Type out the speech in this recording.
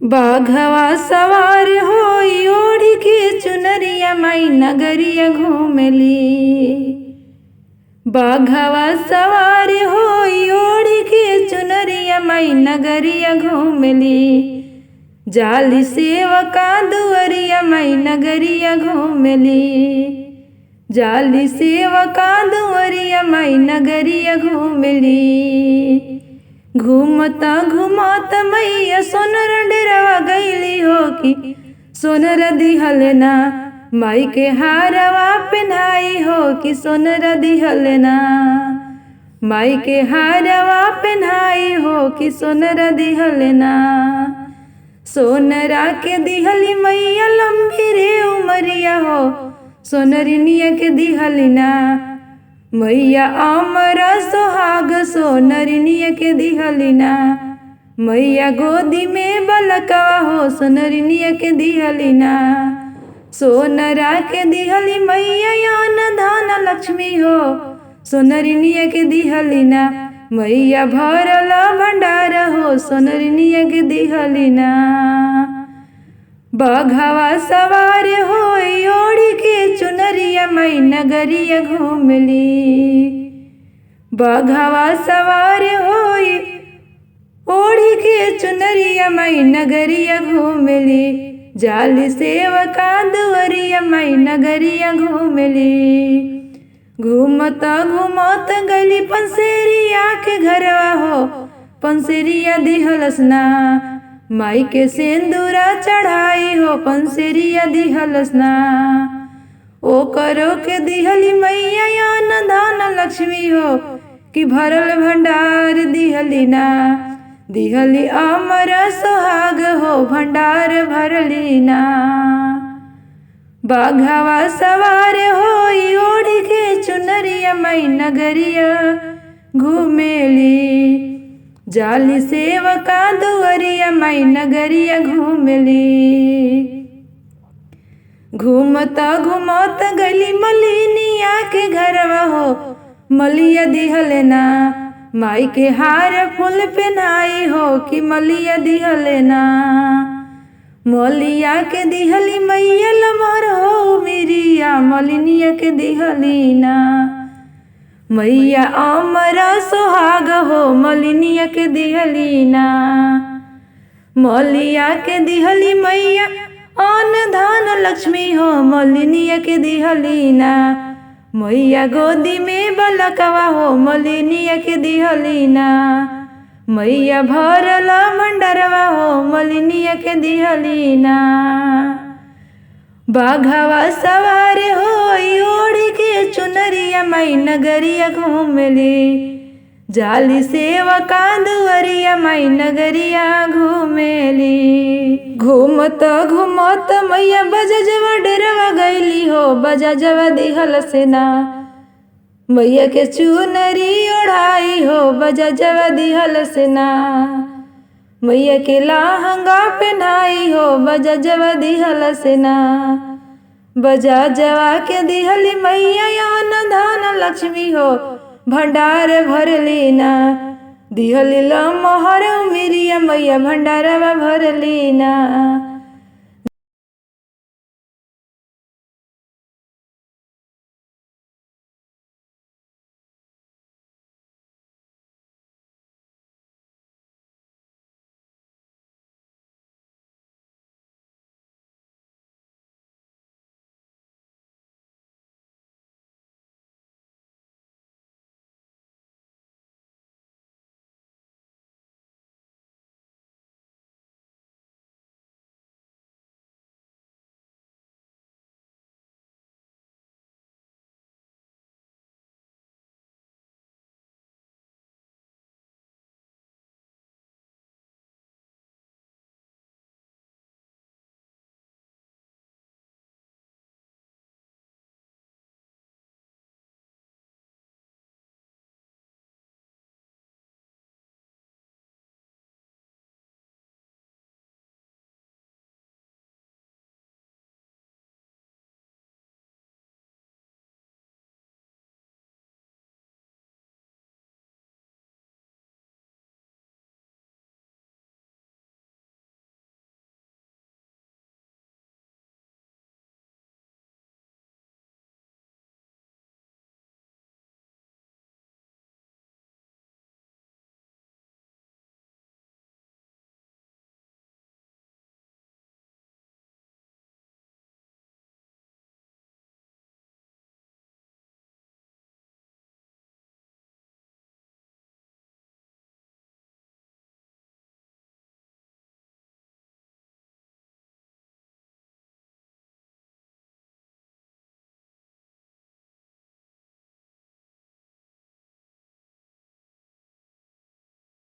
बाघवा सवार होई ओढ़ी के चुनरिया माई नगरिया घूमली। बाघवा सवार होई ओढ़ी के चुनरिया माई नगरिया घूमली। जाली सेवका दुअरिया माई नगरिया घूमली। जाली सेवका दुअरिया माई नगरिया घूमली। घूमता घूमता मैया सोनर डेरवा गईली हो कि सोनर दिहलना। माई के हारवा पहनाई हो कि सोनर दिहलना। माई के हारवा पहनाई हो कि सोनर दिहलना। सोनरा के दिहली मैया लंबी रे उमरिया हो सोनरिनिया के दिहलिना। मैया अमरा सोहाग सोनरिनिया के दिहलिना। मैया गोदी में बलकवा हो सोनरिनिया के दिहलिना। सोनरा के दिहली मैया यान धान लक्ष्मी हो सोनरिनिया के दिहलिना। मैया भरल भंडार हो सोनरिनिया के दिहलिना। बाघवा सवार होई ओढ़ी के चुनरिया माई नगरिया घूमली। बाघवा सवार होई ओढ़ी के चुनरिया माई नगरिया घूमली। जाली सेवका दुअरिया माई नगरिया घूमली। घूमता घूमता गली पंसेरिया के घरवा हो पंसेरिया दिहलसना। माई के सिंदूरा चढ़ाई हो पंसेरिया दिहलसना। ओ करो के दिहली मैया यान धान लक्ष्मी हो कि भरल भंडार दिहलिना। दिहली अमर सोहाग हो भंडार भरलिना। बाघवा सवार होई ओढ़ी के चुनरिया माई नगरिया घूमेली। जाली सेवका दुअरिया माई नगरिया घूमली। घूमता घूमता गली मलिनिया के घरवा हो मलिया दिहलना। माई के हार फूल पहनाई हो कि मलिया दिहलना। मलिया के दिहली मैया लमहर हो मिरिया मलिनिया के दिहलीना। मैया अमरा सोहाग हो मलिनिया के दिहलीना। मलिया के दिहली मैया अन धान लक्ष्मी हो मलिनिया के दिहलीना। मैया गोदी में बलकवा हो मलिनिया के दिहलीना। मैया भरल भंडारवा हो मलिनिया के दिहलीना। बाघवा सवार होई ओढ़ी के चुनरिया माई नगरिया घूमली। जाली सेवका दुअरिया माई नगरिया घूमेली। घूमता घूमता मैया बजजवा डेरवा गईली हो बजजवा दिहलसना। मैया के चुनरी ओढ़ाई हो बजजवा दिहलसना। मैया के लहंगा पहनाई हो बजजवा दिहलसना। बजजवा के दिहली मैया यान धान लक्ष्मी हो भंडार भरलिना। दिहली लमहर उमिरिया मैया भंडारवा भरलिना।